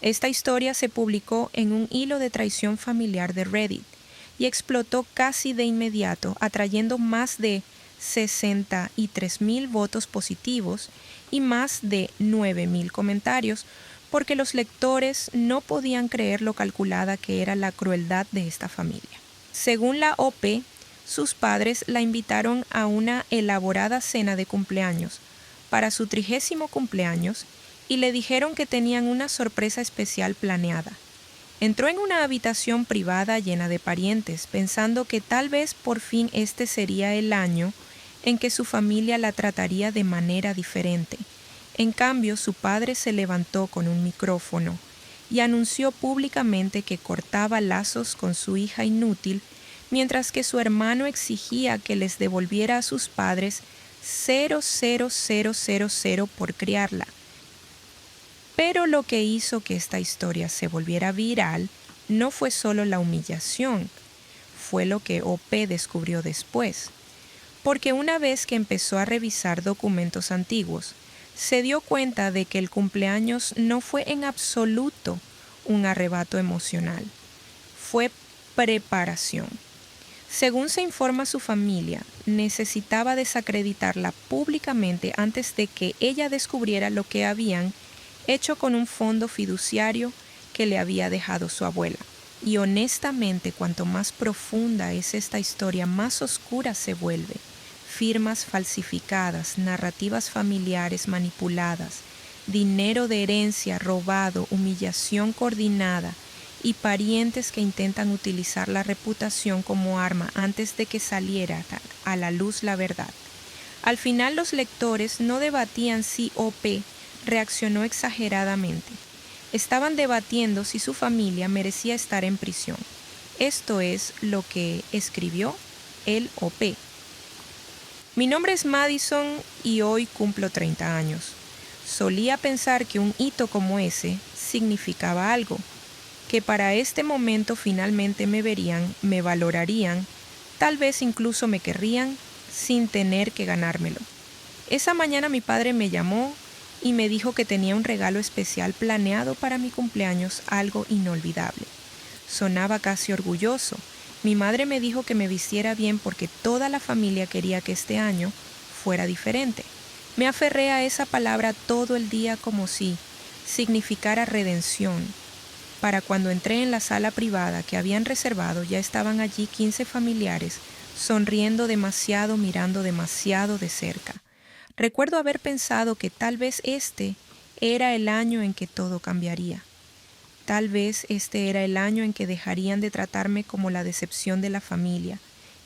Esta historia se publicó en un hilo de traición familiar de Reddit y explotó casi de inmediato, atrayendo más de 63,000 votos positivos y más de 9,000 comentarios, porque los lectores no podían creer lo calculada que era la crueldad de esta familia. Según la OP, sus padres la invitaron a una elaborada cena de cumpleaños para su 30º cumpleaños y le dijeron que tenían una sorpresa especial planeada. Entró en una habitación privada llena de parientes, pensando que tal vez por fin este sería el año en que su familia la trataría de manera diferente. En cambio, su padre se levantó con un micrófono y anunció públicamente que cortaba lazos con su hija inútil, mientras que su hermano exigía que les devolviera a sus padres 0,0000 por criarla. Pero lo que hizo que esta historia se volviera viral no fue solo la humillación, fue lo que OP descubrió después. Porque una vez que empezó a revisar documentos antiguos, se dio cuenta de que el cumpleaños no fue en absoluto un arrebato emocional, fue preparación. Según se informa su familia, necesitaba desacreditarla públicamente antes de que ella descubriera lo que habían hecho con un fondo fiduciario que le había dejado su abuela. Y honestamente, cuanto más profunda es esta historia, más oscura se vuelve. Firmas falsificadas, narrativas familiares manipuladas, dinero de herencia robado, humillación coordinada y parientes que intentan utilizar la reputación como arma antes de que saliera a la luz la verdad. Al final los lectores no debatían si OP reaccionó exageradamente. Estaban debatiendo si su familia merecía estar en prisión. Esto es lo que escribió el OP. Mi nombre es Madison y hoy cumplo 30 años. Solía pensar que un hito como ese significaba algo, que para este momento finalmente me verían, me valorarían, tal vez incluso me querrían sin tener que ganármelo. Esa mañana mi padre me llamó y me dijo que tenía un regalo especial planeado para mi cumpleaños, algo inolvidable. Sonaba casi orgulloso. Mi madre me dijo que me vistiera bien porque toda la familia quería que este año fuera diferente. Me aferré a esa palabra todo el día como si significara redención. Para cuando entré en la sala privada que habían reservado, ya estaban allí 15 familiares, sonriendo demasiado, mirando demasiado de cerca. Recuerdo haber pensado que tal vez este era el año en que todo cambiaría. Tal vez este era el año en que dejarían de tratarme como la decepción de la familia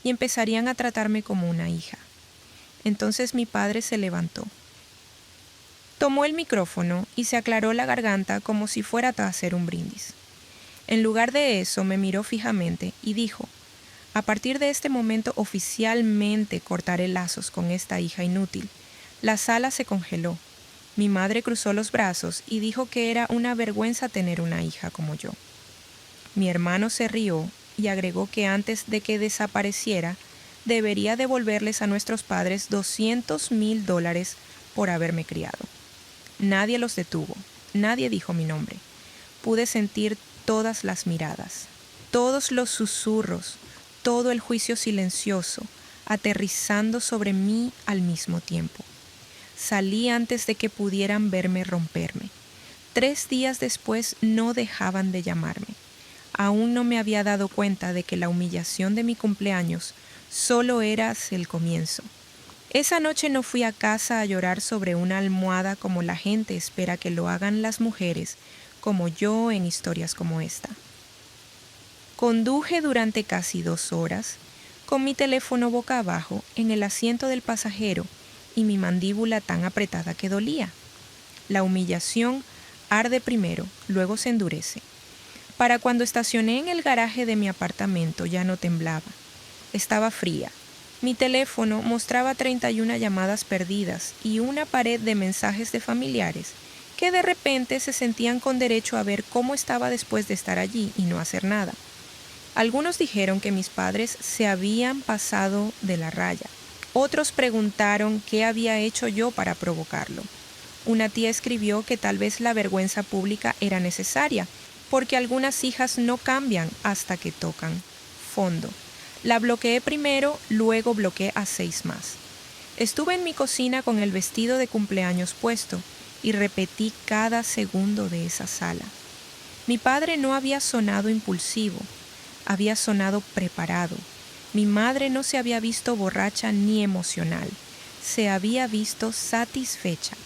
y empezarían a tratarme como una hija. Entonces mi padre se levantó. Tomó el micrófono y se aclaró la garganta como si fuera a hacer un brindis. En lugar de eso me miró fijamente y dijo: a partir de este momento oficialmente cortaré lazos con esta hija inútil. La sala se congeló. Mi madre cruzó los brazos y dijo que era una vergüenza tener una hija como yo. Mi hermano se rió y agregó que antes de que desapareciera, debería devolverles a nuestros padres $200,000 por haberme criado. Nadie los detuvo, nadie dijo mi nombre. Pude sentir todas las miradas, todos los susurros, todo el juicio silencioso, aterrizando sobre mí al mismo tiempo. Salí antes de que pudieran verme romperme. 3 días después no dejaban de llamarme. Aún no me había dado cuenta de que la humillación de mi cumpleaños solo era el comienzo. Esa noche no fui a casa a llorar sobre una almohada como la gente espera que lo hagan las mujeres, como yo en historias como esta. Conduje durante casi 2 horas, con mi teléfono boca abajo en el asiento del pasajero y mi mandíbula tan apretada que dolía. La humillación arde primero, luego se endurece. Para cuando estacioné en el garaje de mi apartamento ya no temblaba. Estaba fría. Mi teléfono mostraba 31 llamadas perdidas y una pared de mensajes de familiares que de repente se sentían con derecho a ver cómo estaba después de estar allí y no hacer nada. Algunos dijeron que mis padres se habían pasado de la raya. Otros preguntaron qué había hecho yo para provocarlo. Una tía escribió que tal vez la vergüenza pública era necesaria, porque algunas hijas no cambian hasta que tocan fondo. La bloqueé primero, luego bloqueé a 6 más. Estuve en mi cocina con el vestido de cumpleaños puesto y repetí cada segundo de esa sala. Mi padre no había sonado impulsivo, había sonado preparado. Mi madre no se había visto borracha ni emocional, se había visto satisfecha.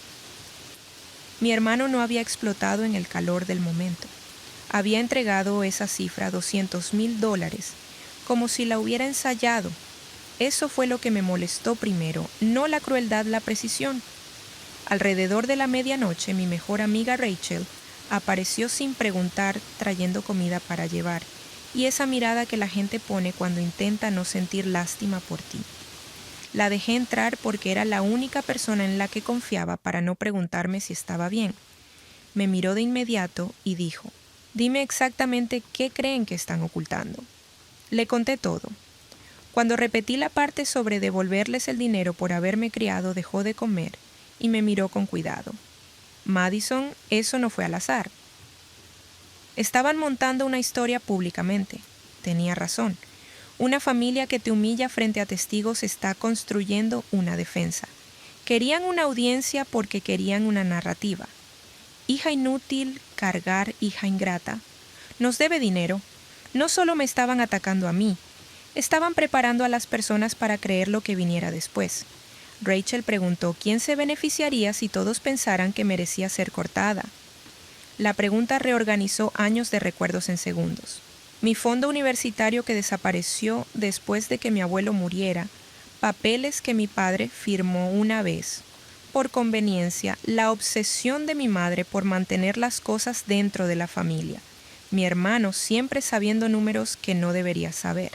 Mi hermano no había explotado en el calor del momento. Había entregado esa cifra, $200,000, como si la hubiera ensayado. Eso fue lo que me molestó primero, no la crueldad, la precisión. Alrededor de la medianoche, mi mejor amiga Rachel apareció sin preguntar, trayendo comida para llevar, y esa mirada que la gente pone cuando intenta no sentir lástima por ti. La dejé entrar porque era la única persona en la que confiaba para no preguntarme si estaba bien. Me miró de inmediato y dijo: «Dime exactamente qué creen que están ocultando». Le conté todo. Cuando repetí la parte sobre devolverles el dinero por haberme criado, dejó de comer y me miró con cuidado. «Madison, eso no fue al azar». Estaban montando una historia públicamente. Tenía razón. Una familia que te humilla frente a testigos está construyendo una defensa. Querían una audiencia porque querían una narrativa. Hija inútil, cargar hija ingrata. Nos debe dinero. No solo me estaban atacando a mí, estaban preparando a las personas para creer lo que viniera después. Rachel preguntó quién se beneficiaría si todos pensaran que merecía ser cortada. La pregunta reorganizó años de recuerdos en segundos. Mi fondo universitario que desapareció después de que mi abuelo muriera, papeles que mi padre firmó una vez, por conveniencia, la obsesión de mi madre por mantener las cosas dentro de la familia, mi hermano siempre sabiendo números que no debería saber.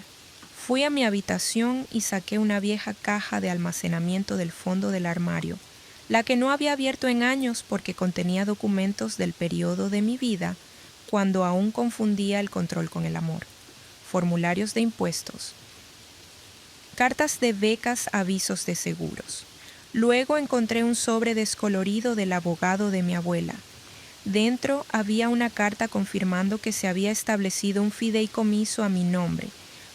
Fui a mi habitación y saqué una vieja caja de almacenamiento del fondo del armario, la que no había abierto en años porque contenía documentos del periodo de mi vida cuando aún confundía el control con el amor, formularios de impuestos, cartas de becas, avisos de seguros. Luego encontré un sobre descolorido del abogado de mi abuela. Dentro había una carta confirmando que se había establecido un fideicomiso a mi nombre,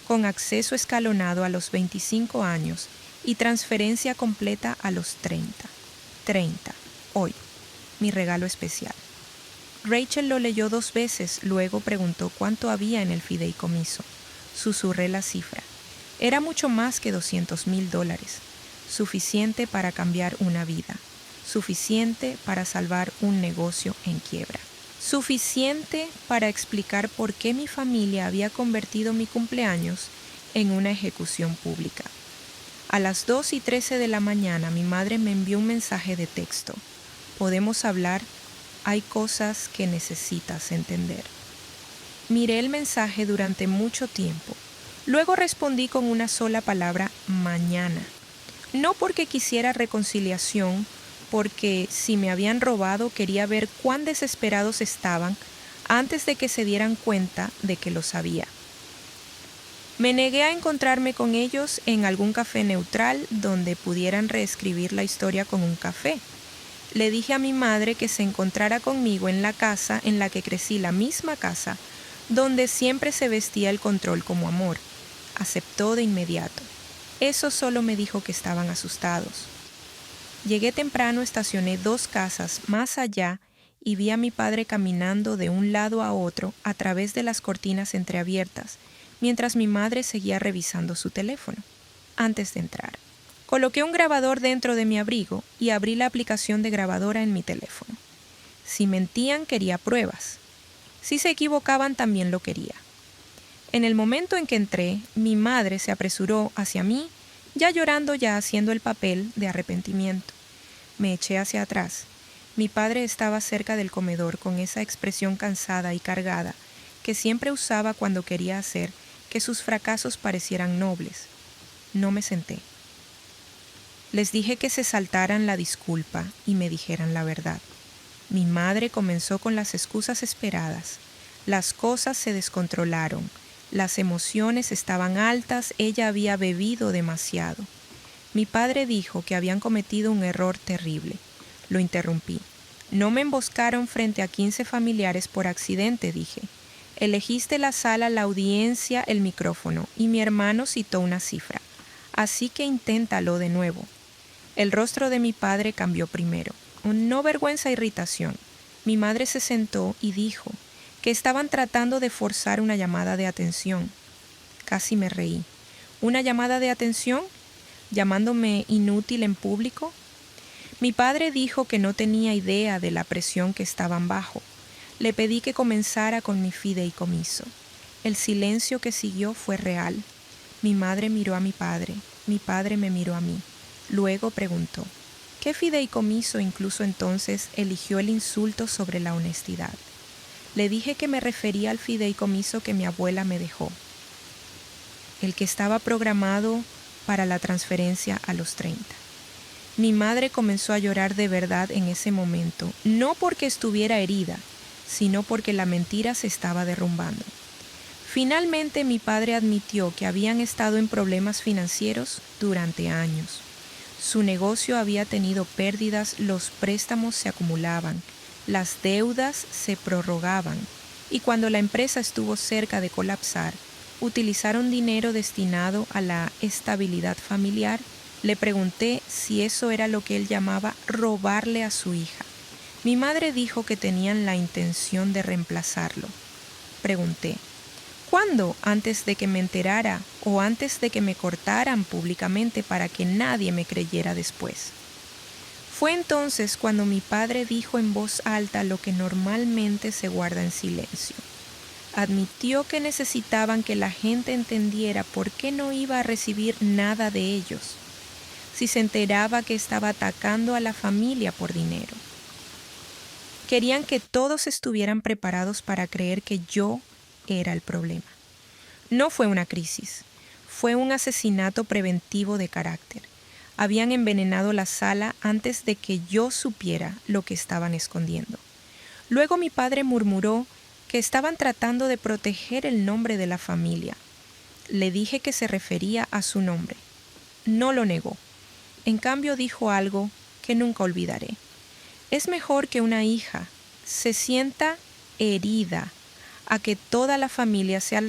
con acceso escalonado a los 25 años y transferencia completa a los 30. 30, hoy, mi regalo especial. Rachel lo leyó 2 veces, luego preguntó cuánto había en el fideicomiso. Susurré la cifra. Era mucho más que $200,000, suficiente para cambiar una vida, suficiente para salvar un negocio en quiebra, suficiente para explicar por qué mi familia había convertido mi cumpleaños en una ejecución pública. A las 2:13 de la mañana mi madre me envió un mensaje de texto. «¿Podemos hablar? Hay cosas que necesitas entender». Miré el mensaje durante mucho tiempo. Luego respondí con una sola palabra: mañana. No porque quisiera reconciliación, porque si me habían robado quería ver cuán desesperados estaban antes de que se dieran cuenta de que lo sabía. Me negué a encontrarme con ellos en algún café neutral donde pudieran reescribir la historia con un café. Le dije a mi madre que se encontrara conmigo en la casa en la que crecí, la misma casa, donde siempre se vestía el control como amor. Aceptó de inmediato. Eso solo me dijo que estaban asustados. Llegué temprano, estacioné 2 casas más allá y vi a mi padre caminando de un lado a otro a través de las cortinas entreabiertas, mientras mi madre seguía revisando su teléfono. Antes de entrar, coloqué un grabador dentro de mi abrigo y abrí la aplicación de grabadora en mi teléfono. Si mentían, quería pruebas. Si se equivocaban, también lo quería. En el momento en que entré, mi madre se apresuró hacia mí, ya llorando, ya haciendo el papel de arrepentimiento. Me eché hacia atrás. Mi padre estaba cerca del comedor con esa expresión cansada y cargada que siempre usaba cuando quería hacer que sus fracasos parecieran nobles. No me senté. Les dije que se saltaran la disculpa y me dijeran la verdad. Mi madre comenzó con las excusas esperadas. Las cosas se descontrolaron. Las emociones estaban altas, ella había bebido demasiado. Mi padre dijo que habían cometido un error terrible. Lo interrumpí. No me emboscaron frente a 15 familiares por accidente, dije. Elegiste la sala, la audiencia, el micrófono, y mi hermano citó una cifra. Así que inténtalo de nuevo. El rostro de mi padre cambió primero. No vergüenza, irritación. Mi madre se sentó y dijo que estaban tratando de forzar una llamada de atención. Casi me reí. ¿Una llamada de atención? ¿Llamándome inútil en público? Mi padre dijo que no tenía idea de la presión que estaban bajo. Le pedí que comenzara con mi fideicomiso. El silencio que siguió fue real. Mi madre miró a mi padre me miró a mí. Luego preguntó, ¿qué fideicomiso incluso entonces eligió el insulto sobre la honestidad? Le dije que me refería al fideicomiso que mi abuela me dejó, el que estaba programado para la transferencia a los 30. Mi madre comenzó a llorar de verdad en ese momento, no porque estuviera herida, sino porque la mentira se estaba derrumbando. Finalmente mi padre admitió que habían estado en problemas financieros durante años. Su negocio había tenido pérdidas, los préstamos se acumulaban, las deudas se prorrogaban, y cuando la empresa estuvo cerca de colapsar, utilizaron dinero destinado a la estabilidad familiar. Le pregunté si eso era lo que él llamaba robarle a su hija. Mi madre dijo que tenían la intención de reemplazarlo. Pregunté, ¿cuándo? ¿Antes de que me enterara o antes de que me cortaran públicamente para que nadie me creyera después? Fue entonces cuando mi padre dijo en voz alta lo que normalmente se guarda en silencio. Admitió que necesitaban que la gente entendiera por qué no iba a recibir nada de ellos, si se enteraba que estaba atacando a la familia por dinero. Querían que todos estuvieran preparados para creer que yo era el problema. No fue una crisis, fue un asesinato preventivo de carácter. Habían envenenado la sala antes de que yo supiera lo que estaban escondiendo. Luego mi padre murmuró que estaban tratando de proteger el nombre de la familia. Le dije que se refería a su nombre. No lo negó. En cambio dijo algo que nunca olvidaré. Es mejor que una hija se sienta herida a que toda la familia sea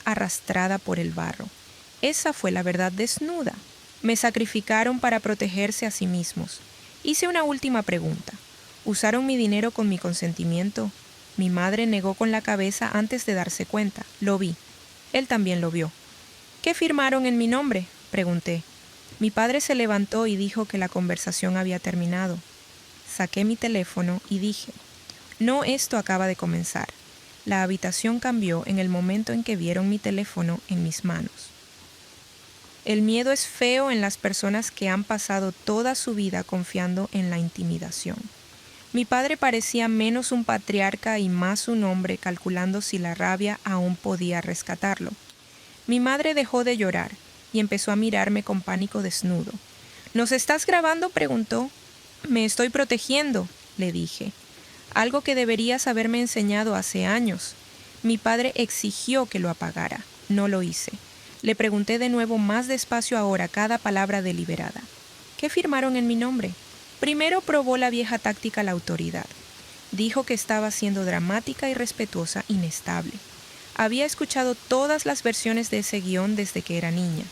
arrastrada por el barro. Esa fue la verdad desnuda. Me sacrificaron para protegerse a sí mismos. Hice una última pregunta. ¿Usaron mi dinero con mi consentimiento? Mi madre negó con la cabeza antes de darse cuenta. Lo vi. Él también lo vio. ¿Qué firmaron en mi nombre?, pregunté. Mi padre se levantó y dijo que la conversación había terminado. Saqué mi teléfono y dije, no, esto acaba de comenzar. La habitación cambió en el momento en que vieron mi teléfono en mis manos. El miedo es feo en las personas que han pasado toda su vida confiando en la intimidación. Mi padre parecía menos un patriarca y más un hombre calculando si la rabia aún podía rescatarlo. Mi madre dejó de llorar y empezó a mirarme con pánico desnudo. ¿Nos estás grabando?, preguntó. Me estoy protegiendo, le dije. Algo que deberías haberme enseñado hace años. Mi padre exigió que lo apagara. No lo hice. Le pregunté de nuevo más despacio ahora cada palabra deliberada. ¿Qué firmaron en mi nombre? Primero probó la vieja táctica la autoridad. Dijo que estaba siendo dramática y respetuosa, inestable. Había escuchado todas las versiones de ese guión desde que era niña.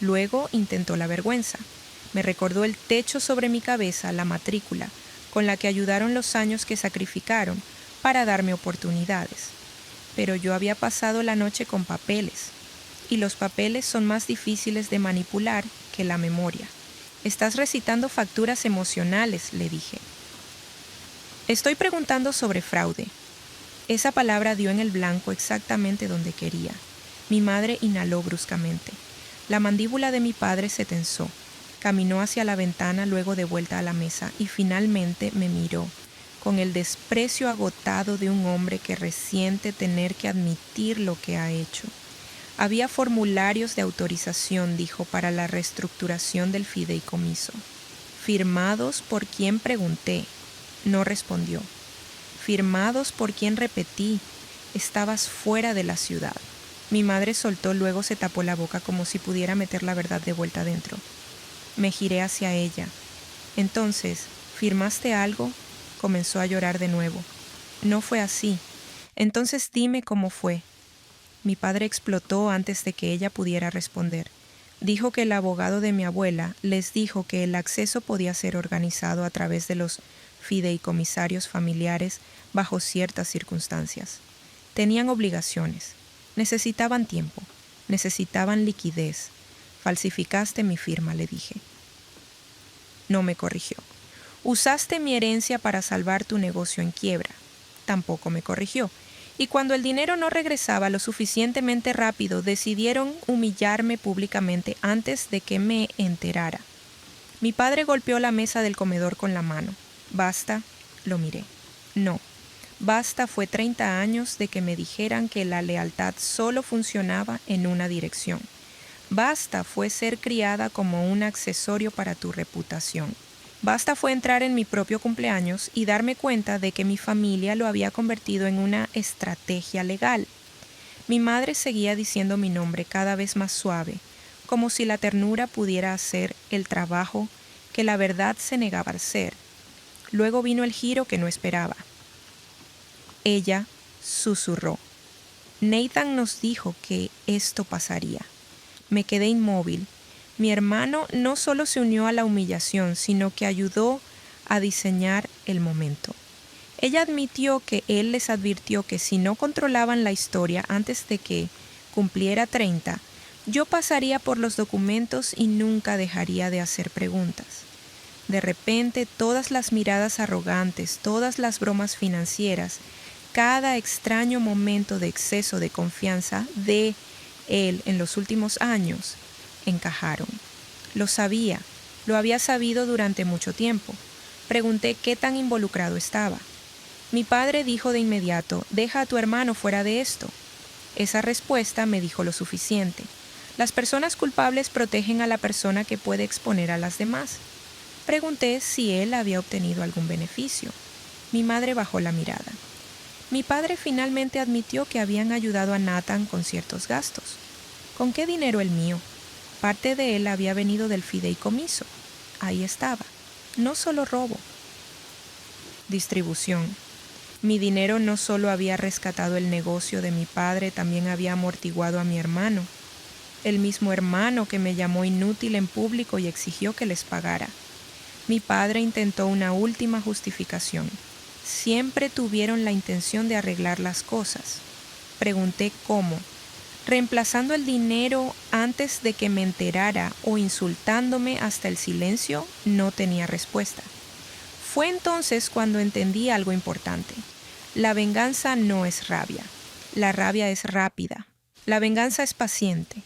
Luego intentó la vergüenza. Me recordó el techo sobre mi cabeza, la matrícula, con la que ayudaron los años que sacrificaron para darme oportunidades. Pero yo había pasado la noche con papeles, y los papeles son más difíciles de manipular que la memoria. Estás recitando facturas emocionales, le dije. Estoy preguntando sobre fraude. Esa palabra dio en el blanco exactamente donde quería. Mi madre inhaló bruscamente. La mandíbula de mi padre se tensó. Caminó hacia la ventana, luego de vuelta a la mesa, y finalmente me miró, con el desprecio agotado de un hombre que resiente tener que admitir lo que ha hecho. Había formularios de autorización, dijo, para la reestructuración del fideicomiso. Firmados por quien pregunté. No respondió. Firmados por quien repetí. Estabas fuera de la ciudad. Mi madre soltó, luego se tapó la boca como si pudiera meter la verdad de vuelta adentro. Me giré hacia ella. Entonces, ¿Firmaste algo? Comenzó a llorar de nuevo. No fue así. Entonces dime cómo fue. Mi padre explotó antes de que ella pudiera responder. Dijo que el abogado de mi abuela les dijo que el acceso podía ser organizado a través de los fideicomisarios familiares bajo ciertas circunstancias. Tenían obligaciones, necesitaban tiempo, necesitaban liquidez. Falsificaste mi firma, le dije. No me corrigió. Usaste mi herencia para salvar tu negocio en quiebra. Tampoco me corrigió. Y cuando el dinero no regresaba lo suficientemente rápido, decidieron humillarme públicamente antes de que me enterara. Mi padre golpeó la mesa del comedor con la mano. Basta, lo miré. No, basta fue 30 años de que me dijeran que la lealtad solo funcionaba en una dirección. Basta fue ser criada como un accesorio para tu reputación. Basta fue entrar en mi propio cumpleaños y darme cuenta de que mi familia lo había convertido en una estrategia legal. Mi madre seguía diciendo mi nombre cada vez más suave, como si la ternura pudiera hacer el trabajo que la verdad se negaba a hacer. Luego vino el giro que no esperaba. Ella susurró. Nathan nos dijo que esto pasaría. Me quedé inmóvil. Mi hermano no solo se unió a la humillación, sino que ayudó a diseñar el momento. Ella admitió que él les advirtió que si no controlaban la historia antes de que cumpliera 30, yo pasaría por los documentos y nunca dejaría de hacer preguntas. De repente, todas las miradas arrogantes, todas las bromas financieras, cada extraño momento de exceso de confianza de él en los últimos años, encajaron. Lo sabía, lo había sabido durante mucho tiempo. Pregunté qué tan involucrado estaba. Mi padre dijo de inmediato, deja a tu hermano fuera de esto. Esa respuesta me dijo lo suficiente. Las personas culpables protegen a la persona que puede exponer a las demás. Pregunté si él había obtenido algún beneficio. Mi madre bajó la mirada. Mi padre finalmente admitió que habían ayudado a Nathan con ciertos gastos. ¿Con qué dinero el mío? Parte de él había venido del fideicomiso. Ahí estaba. No solo robo. Distribución. Mi dinero no solo había rescatado el negocio de mi padre, también había amortiguado a mi hermano. El mismo hermano que me llamó inútil en público y exigió que les pagara. Mi padre intentó una última justificación. Siempre tuvieron la intención de arreglar las cosas. Pregunté cómo. Reemplazando el dinero antes de que me enterara o insultándome hasta el silencio, no tenía respuesta. Fue entonces cuando entendí algo importante. La venganza no es rabia. La rabia es rápida. La venganza es paciente.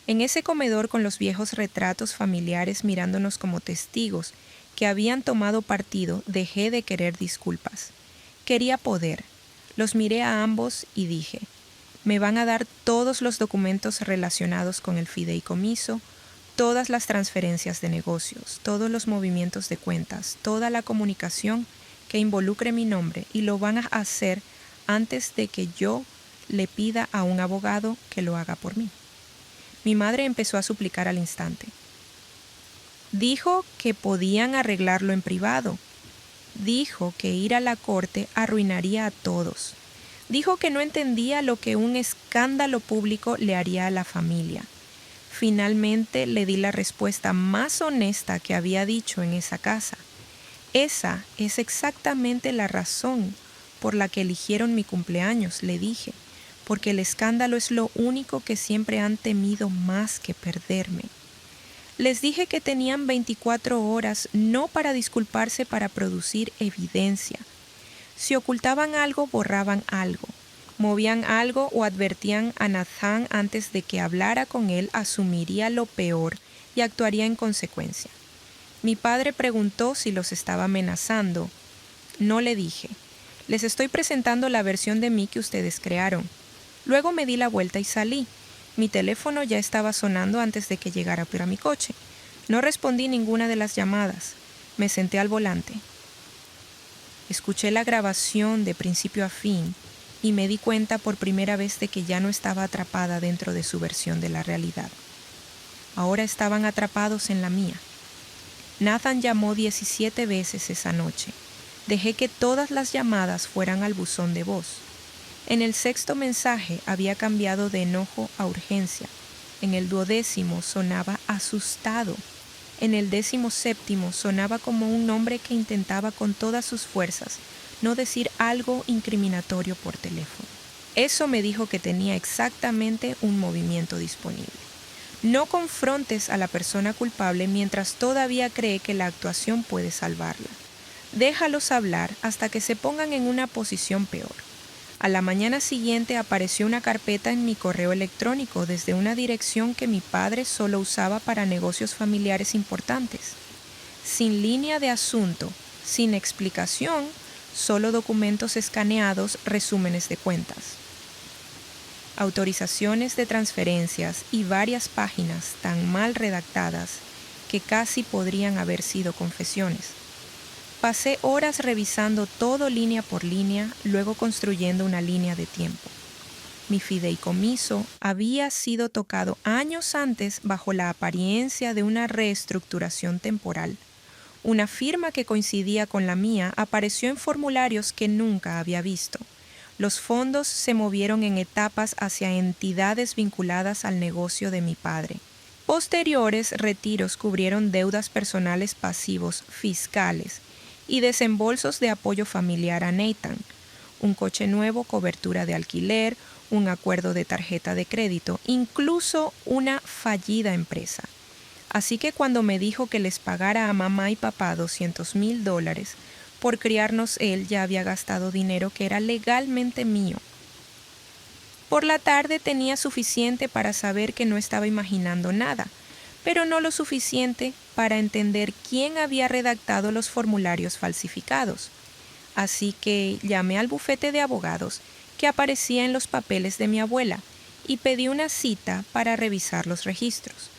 En ese comedor con los viejos retratos familiares mirándonos como testigos que habían tomado partido, dejé de querer disculpas. Quería poder. Los miré a ambos y dije, me van a dar todos los documentos relacionados con el fideicomiso, todas las transferencias de negocios, todos los movimientos de cuentas, toda la comunicación que involucre mi nombre y lo van a hacer antes de que yo le pida a un abogado que lo haga por mí. Mi madre empezó a suplicar al instante. Dijo que podían arreglarlo en privado. Dijo que ir a la corte arruinaría a todos. Dijo que no entendía lo que un escándalo público le haría a la familia. Finalmente le di la respuesta más honesta que había dicho en esa casa. Esa es exactamente la razón por la que eligieron mi cumpleaños, le dije, porque el escándalo es lo único que siempre han temido más que perderme. Les dije que tenían 24 horas no para disculparse, para producir evidencia. Si ocultaban algo, borraban algo. Movían algo o advertían a Nathan antes de que hablara con él, asumiría lo peor y actuaría en consecuencia. Mi padre preguntó si los estaba amenazando. No le dije. Les estoy presentando la versión de mí que ustedes crearon. Luego me di la vuelta y salí. Mi teléfono ya estaba sonando antes de que llegara a mi coche. No respondí ninguna de las llamadas. Me senté al volante. Escuché la grabación de principio a fin y me di cuenta por primera vez de que ya no estaba atrapada dentro de su versión de la realidad. Ahora estaban atrapados en la mía. Nathan llamó 17 veces esa noche. Dejé que todas las llamadas fueran al buzón de voz. En el 6º mensaje había cambiado de enojo a urgencia. En el 12º sonaba asustado. En el 17º sonaba como un hombre que intentaba con todas sus fuerzas no decir algo incriminatorio por teléfono. Eso me dijo que tenía exactamente un movimiento disponible. No confrontes a la persona culpable mientras todavía cree que la actuación puede salvarla. Déjalos hablar hasta que se pongan en una posición peor. A la mañana siguiente apareció una carpeta en mi correo electrónico desde una dirección que mi padre solo usaba para negocios familiares importantes. Sin línea de asunto, sin explicación, solo documentos escaneados, resúmenes de cuentas. Autorizaciones de transferencias y varias páginas tan mal redactadas que casi podrían haber sido confesiones. Pasé horas revisando todo línea por línea, luego construyendo una línea de tiempo. Mi fideicomiso había sido tocado años antes bajo la apariencia de una reestructuración temporal. Una firma que coincidía con la mía apareció en formularios que nunca había visto. Los fondos se movieron en etapas hacia entidades vinculadas al negocio de mi padre. Posteriores retiros cubrieron deudas personales pasivos fiscales y desembolsos de apoyo familiar a Nathan, un coche nuevo, cobertura de alquiler, un acuerdo de tarjeta de crédito, incluso una fallida empresa. Así que cuando me dijo que les pagara a mamá y papá $200,000 por criarnos, él ya había gastado dinero que era legalmente mío. Por la tarde tenía suficiente para saber que no estaba imaginando nada, pero no lo suficiente para entender quién había redactado los formularios falsificados. Así que llamé al bufete de abogados que aparecía en los papeles de mi abuela y pedí una cita para revisar los registros.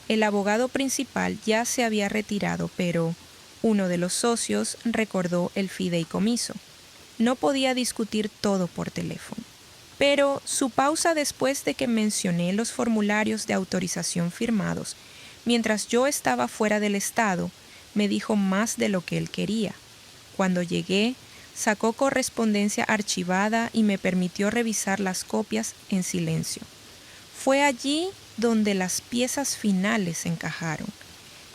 El abogado principal ya se había retirado, pero uno de los socios recordó el fideicomiso. No podía discutir todo por teléfono. Pero su pausa después de que mencioné los formularios de autorización firmados, mientras yo estaba fuera del estado, me dijo más de lo que él quería. Cuando llegué, sacó correspondencia archivada y me permitió revisar las copias en silencio. Fue allí donde las piezas finales encajaron.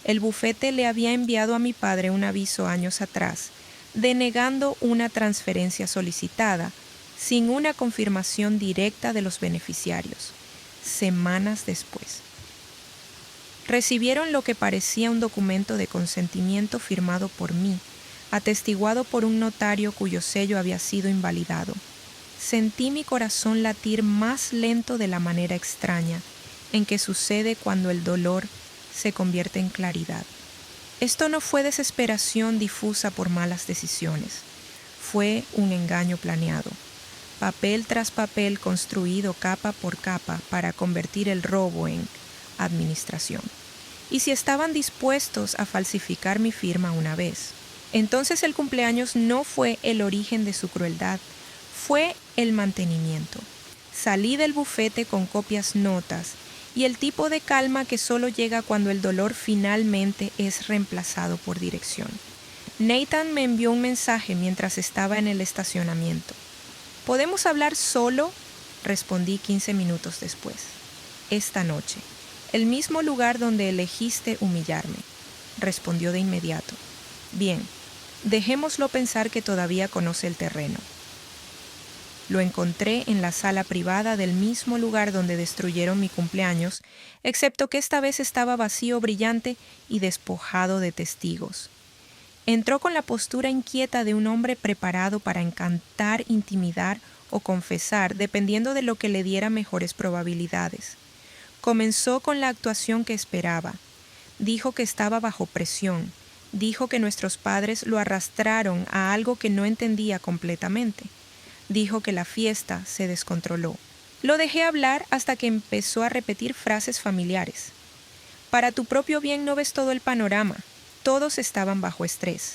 El bufete le había enviado a mi padre un aviso años atrás, denegando una transferencia solicitada, sin una confirmación directa de los beneficiarios. Semanas después, recibieron lo que parecía un documento de consentimiento firmado por mí, atestiguado por un notario cuyo sello había sido invalidado. Sentí mi corazón latir más lento de la manera extraña en que sucede cuando el dolor se convierte en claridad. Esto no fue desesperación difusa por malas decisiones. Fue un engaño planeado. Papel tras papel construido capa por capa para convertir el robo en administración. Y si estaban dispuestos a falsificar mi firma una vez, entonces el cumpleaños no fue el origen de su crueldad, fue el mantenimiento. Salí del bufete con copias notas y el tipo de calma que solo llega cuando el dolor finalmente es reemplazado por dirección. Nathan me envió un mensaje mientras estaba en el estacionamiento. ¿Podemos hablar solo?, respondí 15 minutos después. Esta noche, el mismo lugar donde elegiste humillarme, respondió de inmediato. Bien, dejémoslo pensar que todavía conoce el terreno. Lo encontré en la sala privada del mismo lugar donde destruyeron mi cumpleaños, excepto que esta vez estaba vacío, brillante y despojado de testigos. Entró con la postura inquieta de un hombre preparado para encantar, intimidar o confesar, dependiendo de lo que le diera mejores probabilidades. Comenzó con la actuación que esperaba. Dijo que estaba bajo presión. Dijo que nuestros padres lo arrastraron a algo que no entendía completamente. Dijo que la fiesta se descontroló. Lo dejé hablar hasta que empezó a repetir frases familiares. Para tu propio bien no ves todo el panorama. Todos estaban bajo estrés.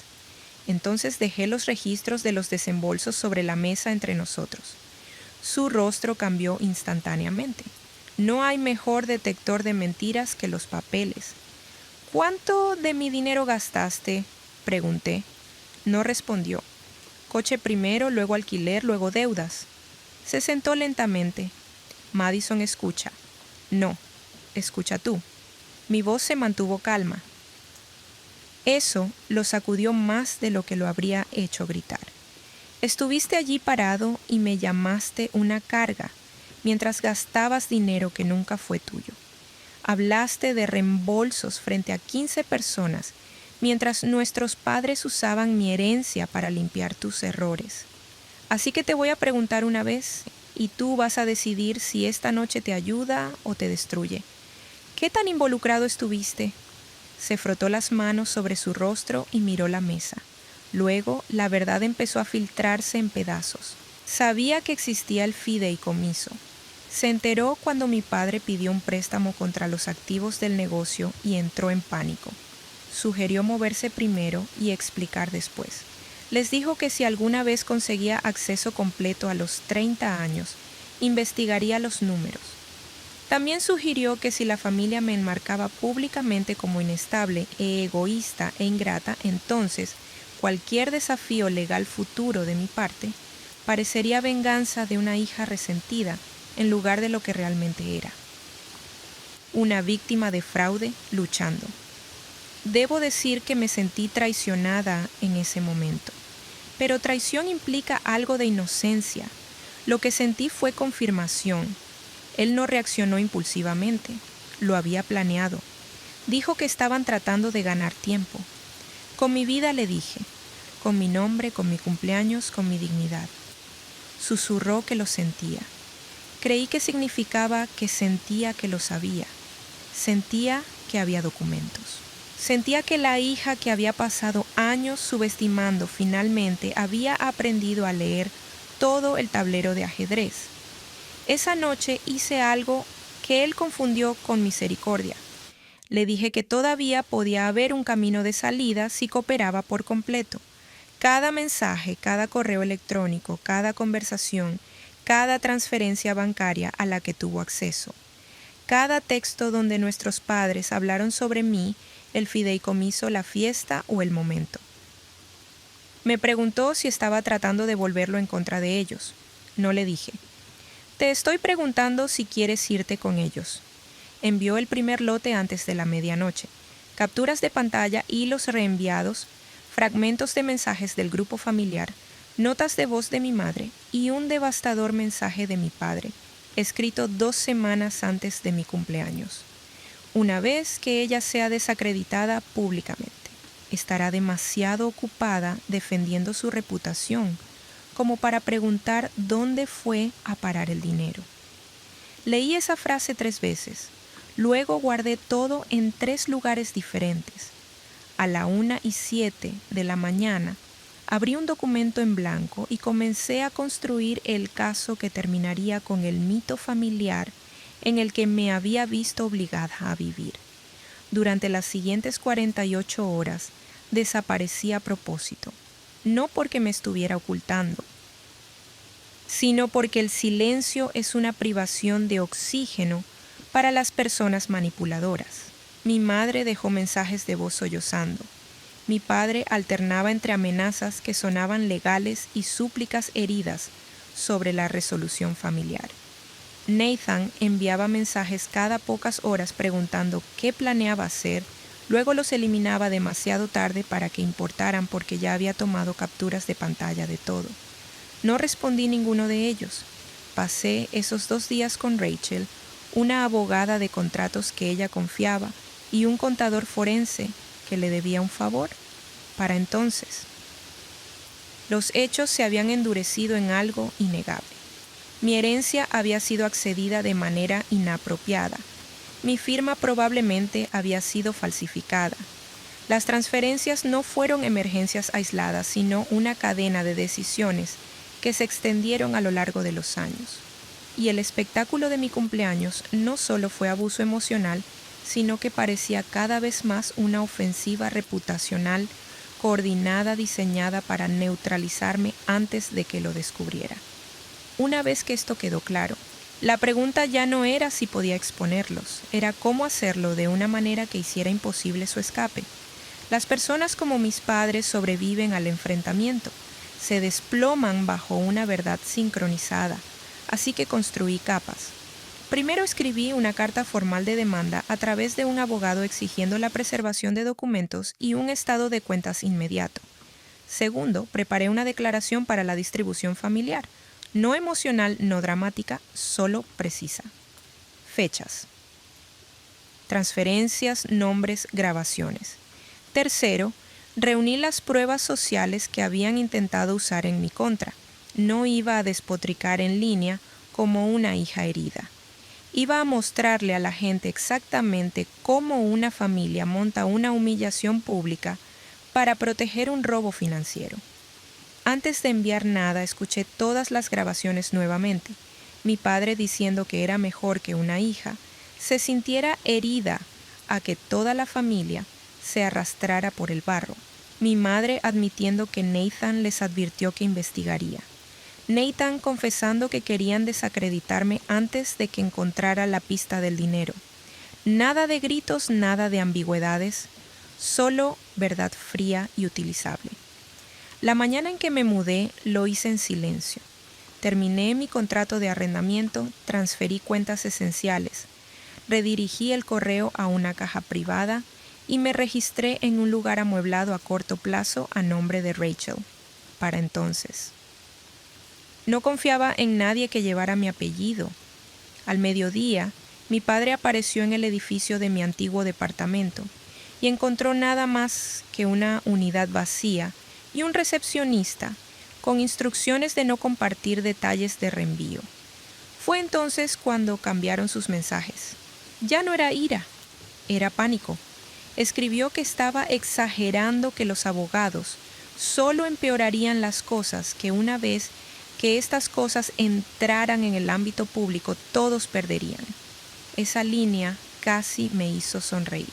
Entonces dejé los registros de los desembolsos sobre la mesa entre nosotros. Su rostro cambió instantáneamente. No hay mejor detector de mentiras que los papeles. ¿Cuánto de mi dinero gastaste?, pregunté. No respondió. Coche primero, luego alquiler, luego deudas. Se sentó lentamente. Madison escucha. No, escucha tú. Mi voz se mantuvo calma. Eso lo sacudió más de lo que lo habría hecho gritar. Estuviste allí parado y me llamaste una carga, mientras gastabas dinero que nunca fue tuyo. Hablaste de reembolsos frente a 15 personas, mientras nuestros padres usaban mi herencia para limpiar tus errores. Así que te voy a preguntar una vez, y tú vas a decidir si esta noche te ayuda o te destruye. ¿Qué tan involucrado estuviste? Se frotó las manos sobre su rostro y miró la mesa. Luego, la verdad empezó a filtrarse en pedazos. Sabía que existía el fideicomiso. Se enteró cuando mi padre pidió un préstamo contra los activos del negocio y entró en pánico. Sugirió moverse primero y explicar después. Les dijo que si alguna vez conseguía acceso completo a los 30 años, investigaría los números. También sugirió que si la familia me enmarcaba públicamente como inestable, egoísta e ingrata, entonces cualquier desafío legal futuro de mi parte parecería venganza de una hija resentida en lugar de lo que realmente era. Una víctima de fraude luchando. Debo decir que me sentí traicionada en ese momento. Pero traición implica algo de inocencia. Lo que sentí fue confirmación. Él no reaccionó impulsivamente. Lo había planeado. Dijo que estaban tratando de ganar tiempo. Con mi vida, le dije. Con mi nombre, con mi cumpleaños, con mi dignidad. Susurró que lo sentía. Creí que significaba que sentía que lo sabía. Sentía que había documentos. Sentía que la hija que había pasado años subestimando finalmente había aprendido a leer todo el tablero de ajedrez. Esa noche hice algo que él confundió con misericordia. Le dije que todavía podía haber un camino de salida si cooperaba por completo. Cada mensaje, cada correo electrónico, cada conversación, cada transferencia bancaria a la que tuvo acceso. Cada texto donde nuestros padres hablaron sobre mí, el fideicomiso, la fiesta o el momento. Me preguntó si estaba tratando de volverlo en contra de ellos. No le dije. Te estoy preguntando si quieres irte con ellos. Envió el primer lote antes de la medianoche. Capturas de pantalla, hilos reenviados, fragmentos de mensajes del grupo familiar, notas de voz de mi madre y un devastador mensaje de mi padre, escrito 2 semanas antes de mi cumpleaños. Una vez que ella sea desacreditada públicamente, estará demasiado ocupada defendiendo su reputación como para preguntar dónde fue a parar el dinero. Leí esa frase 3 veces. Luego guardé todo en 3 lugares diferentes. A la 1:07 de la mañana, abrí un documento en blanco y comencé a construir el caso que terminaría con el mito familiar en el que me había visto obligada a vivir. Durante las siguientes 48 horas desaparecí a propósito, no porque me estuviera ocultando, sino porque el silencio es una privación de oxígeno para las personas manipuladoras. Mi madre dejó mensajes de voz sollozando. Mi padre alternaba entre amenazas que sonaban legales y súplicas heridas sobre la resolución familiar. Nathan enviaba mensajes cada pocas horas preguntando qué planeaba hacer, luego los eliminaba demasiado tarde para que importaran porque ya había tomado capturas de pantalla de todo. No respondí ninguno de ellos. Pasé esos 2 días con Rachel, una abogada de contratos que ella confiaba y un contador forense que le debía un favor. Para entonces, los hechos se habían endurecido en algo innegable. Mi herencia había sido accedida de manera inapropiada. Mi firma probablemente había sido falsificada. Las transferencias no fueron emergencias aisladas, sino una cadena de decisiones que se extendieron a lo largo de los años. Y el espectáculo de mi cumpleaños no solo fue abuso emocional, sino que parecía cada vez más una ofensiva reputacional coordinada, diseñada para neutralizarme antes de que lo descubriera. Una vez que esto quedó claro, La pregunta ya no era si podía exponerlos, era cómo hacerlo de una manera que hiciera imposible su escape. Las personas como mis padres sobreviven al enfrentamiento, se desploman bajo una verdad sincronizada, así que construí capas. Primero escribí una carta formal de demanda a través de un abogado exigiendo la preservación de documentos y un estado de cuentas inmediato. Segundo, preparé una declaración para la distribución familiar, no emocional, no dramática, solo precisa. Fechas. Transferencias, nombres, grabaciones. Tercero, reuní las pruebas sociales que habían intentado usar en mi contra. No iba a despotricar en línea como una hija herida. Iba a mostrarle a la gente exactamente cómo una familia monta una humillación pública para proteger un robo financiero. Antes de enviar nada, escuché todas las grabaciones nuevamente. Mi padre diciendo que era mejor que una hija se sintiera herida a que toda la familia se arrastrara por el barro. Mi madre admitiendo que Nathan les advirtió que investigaría. Nathan confesando que querían desacreditarme antes de que encontrara la pista del dinero. Nada de gritos, nada de ambigüedades, solo verdad fría y utilizable. La mañana en que me mudé lo hice en silencio. Terminé mi contrato de arrendamiento, transferí cuentas esenciales, redirigí el correo a una caja privada y me registré en un lugar amueblado a corto plazo a nombre de Rachel. Para entonces. No confiaba en nadie que llevara mi apellido. Al mediodía, mi padre apareció en el edificio de mi antiguo departamento y encontró nada más que una unidad vacía y un recepcionista con instrucciones de no compartir detalles de reenvío. Fue entonces cuando cambiaron sus mensajes. Ya no era ira, era pánico. Escribió que estaba exagerando que los abogados solo empeorarían las cosas, que una vez que estas cosas entraran en el ámbito público, todos perderían. Esa línea casi me hizo sonreír.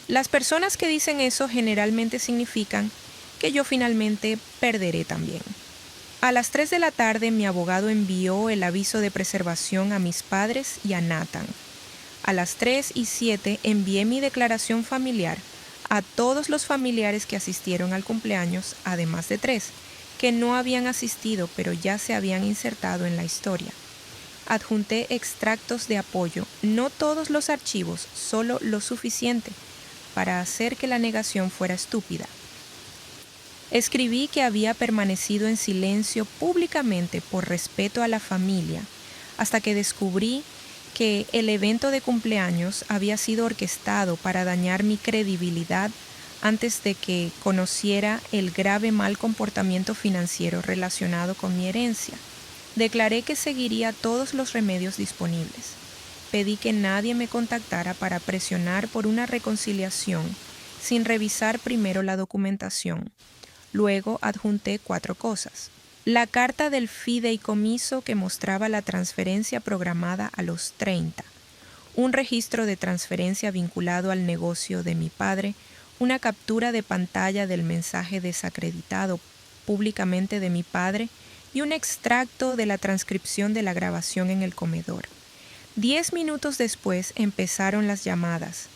Las personas que dicen eso generalmente significan que yo finalmente perderé también. A las 3 de la tarde mi abogado envió el aviso de preservación a mis padres y a Nathan. A las 3:07 envié mi declaración familiar a todos los familiares que asistieron al cumpleaños, además de 3, que no habían asistido pero ya se habían insertado en la historia. Adjunté extractos de apoyo, no todos los archivos, solo lo suficiente para hacer que la negación fuera estúpida. Escribí que había permanecido en silencio públicamente por respeto a la familia, hasta que descubrí que el evento de cumpleaños había sido orquestado para dañar mi credibilidad antes de que conociera el grave mal comportamiento financiero relacionado con mi herencia. Declaré que seguiría todos los remedios disponibles. Pedí que nadie me contactara para presionar por una reconciliación sin revisar primero la documentación. Luego adjunté 4 cosas. La carta del fideicomiso que mostraba la transferencia programada a los 30. Un registro de transferencia vinculado al negocio de mi padre. Una captura de pantalla del mensaje desacreditado públicamente de mi padre y un extracto de la transcripción de la grabación en el comedor. 10 minutos después empezaron las llamadas.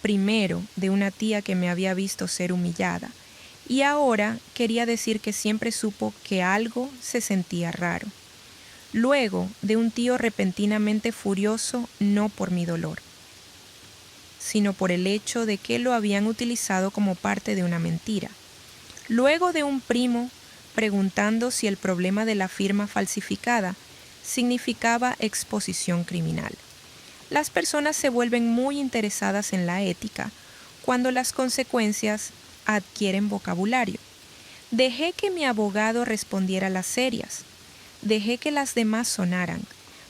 Primero de una tía que me había visto ser humillada. Y ahora quería decir que siempre supo que algo se sentía raro. Luego de un tío repentinamente furioso, no por mi dolor, sino por el hecho de que lo habían utilizado como parte de una mentira. Luego de un primo preguntando si el problema de la firma falsificada significaba exposición criminal. Las personas se vuelven muy interesadas en la ética cuando las consecuencias adquieren vocabulario. Dejé que mi abogado respondiera las serias. Dejé que las demás sonaran.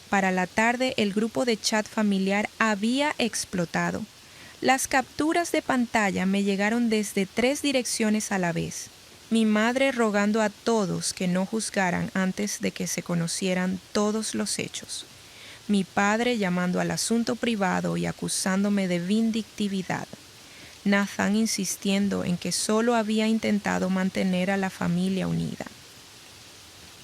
Para la tarde el grupo de chat familiar había explotado. Las capturas de pantalla me llegaron desde 3 direcciones a la vez. Mi madre rogando a todos que no juzgaran antes de que se conocieran todos los hechos. Mi padre llamando al asunto privado y acusándome de vindictividad. Nathan insistiendo en que solo había intentado mantener a la familia unida.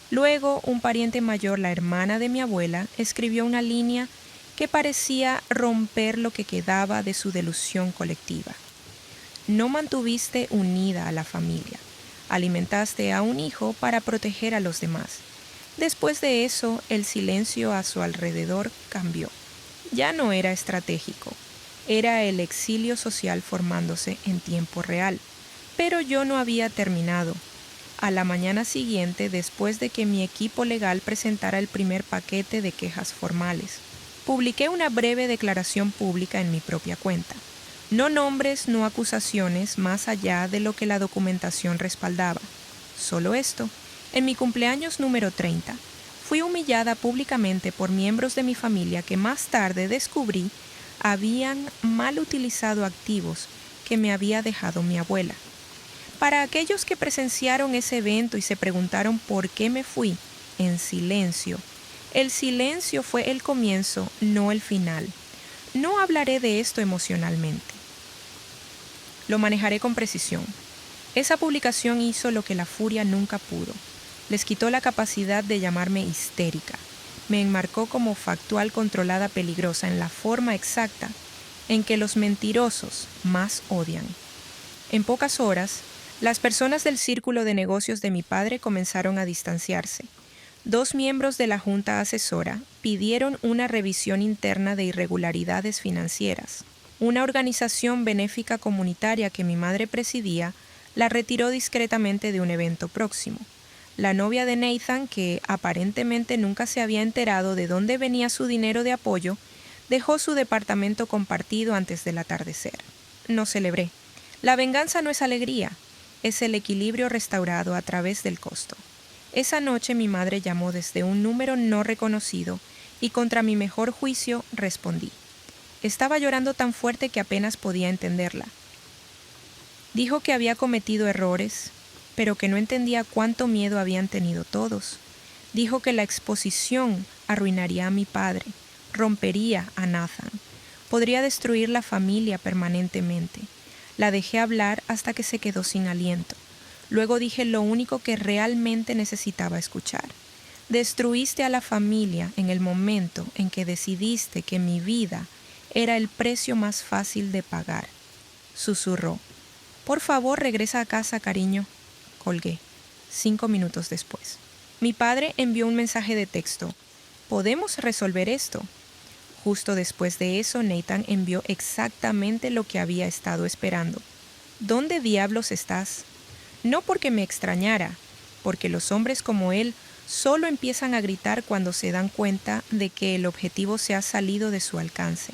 Luego, un pariente mayor, la hermana de mi abuela, escribió una línea que parecía romper lo que quedaba de su delusión colectiva. No mantuviste unida a la familia. Alimentaste a un hijo para proteger a los demás. Después de eso, el silencio a su alrededor cambió. Ya no era estratégico. Era el exilio social formándose en tiempo real. Pero yo no había terminado. A la mañana siguiente, después de que mi equipo legal presentara el primer paquete de quejas formales, publiqué una breve declaración pública en mi propia cuenta. No nombres, no acusaciones, más allá de lo que la documentación respaldaba. Solo esto. En mi cumpleaños número 30, fui humillada públicamente por miembros de mi familia que más tarde descubrí habían mal utilizado activos que me había dejado mi abuela. Para aquellos que presenciaron ese evento y se preguntaron por qué me fui en silencio, el silencio fue el comienzo, no el final. No hablaré de esto emocionalmente. Lo manejaré con precisión. Esa publicación hizo lo que la furia nunca pudo. Les quitó la capacidad de llamarme histérica. Me enmarcó como factual controlada peligrosa en la forma exacta en que los mentirosos más odian. En pocas horas, las personas del círculo de negocios de mi padre comenzaron a distanciarse. 2 miembros de la junta asesora pidieron una revisión interna de irregularidades financieras. Una organización benéfica comunitaria que mi madre presidía la retiró discretamente de un evento próximo. La novia de Nathan, que aparentemente nunca se había enterado de dónde venía su dinero de apoyo, dejó su departamento compartido antes del atardecer. No celebré. La venganza no es alegría, es el equilibrio restaurado a través del costo. Esa noche mi madre llamó desde un número no reconocido y contra mi mejor juicio respondí. Estaba llorando tan fuerte que apenas podía entenderla. Dijo que había cometido errores, pero que no entendía cuánto miedo habían tenido todos. Dijo que la exposición arruinaría a mi padre, rompería a Nathan, podría destruir la familia permanentemente. La dejé hablar hasta que se quedó sin aliento. Luego dije lo único que realmente necesitaba escuchar. Destruiste a la familia en el momento en que decidiste que mi vida era el precio más fácil de pagar. Susurró. Por favor, regresa a casa, cariño. Colgué. 5 minutos después. Mi padre envió un mensaje de texto. ¿Podemos resolver esto? Justo después de eso, Nathan envió exactamente lo que había estado esperando. ¿Dónde diablos estás? No porque me extrañara, porque los hombres como él solo empiezan a gritar cuando se dan cuenta de que el objetivo se ha salido de su alcance.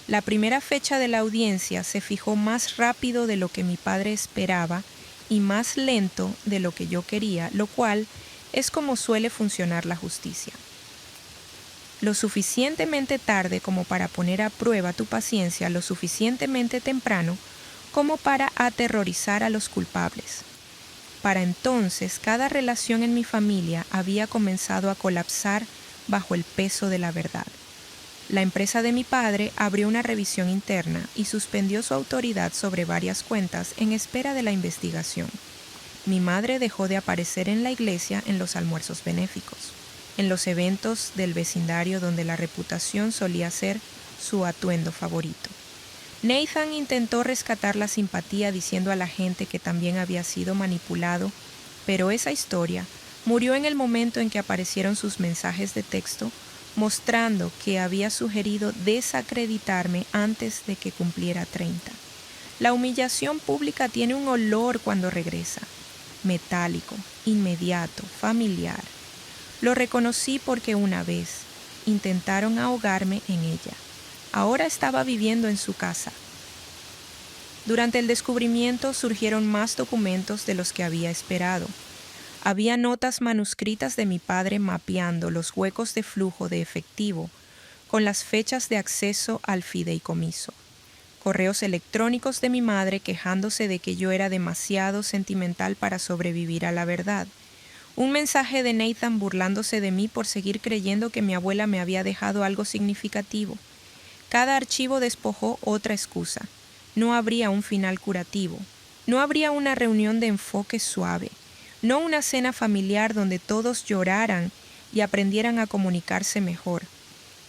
La primera fecha de la audiencia se fijó más rápido de lo que mi padre esperaba y más lento de lo que yo quería, lo cual es como suele funcionar la justicia. Lo suficientemente tarde como para poner a prueba tu paciencia, lo suficientemente temprano como para aterrorizar a los culpables. Para entonces, cada relación en mi familia había comenzado a colapsar bajo el peso de la verdad. La empresa de mi padre abrió una revisión interna y suspendió su autoridad sobre varias cuentas en espera de la investigación. Mi madre dejó de aparecer en la iglesia en los almuerzos benéficos, en los eventos del vecindario donde la reputación solía ser su atuendo favorito. Nathan intentó rescatar la simpatía diciendo a la gente que también había sido manipulado, pero esa historia murió en el momento en que aparecieron sus mensajes de texto mostrando que había sugerido desacreditarme antes de que cumpliera 30. La humillación pública tiene un olor cuando regresa, metálico, inmediato, familiar. Lo reconocí porque una vez intentaron ahogarme en ella. Ahora estaba viviendo en su casa. Durante el descubrimiento surgieron más documentos de los que había esperado. Había notas manuscritas de mi padre mapeando los huecos de flujo de efectivo con las fechas de acceso al fideicomiso. Correos electrónicos de mi madre quejándose de que yo era demasiado sentimental para sobrevivir a la verdad. Un mensaje de Nathan burlándose de mí por seguir creyendo que mi abuela me había dejado algo significativo. Cada archivo despojó otra excusa. No habría un final curativo. No habría una reunión de enfoque suave. no una cena familiar donde todos lloraran y aprendieran a comunicarse mejor.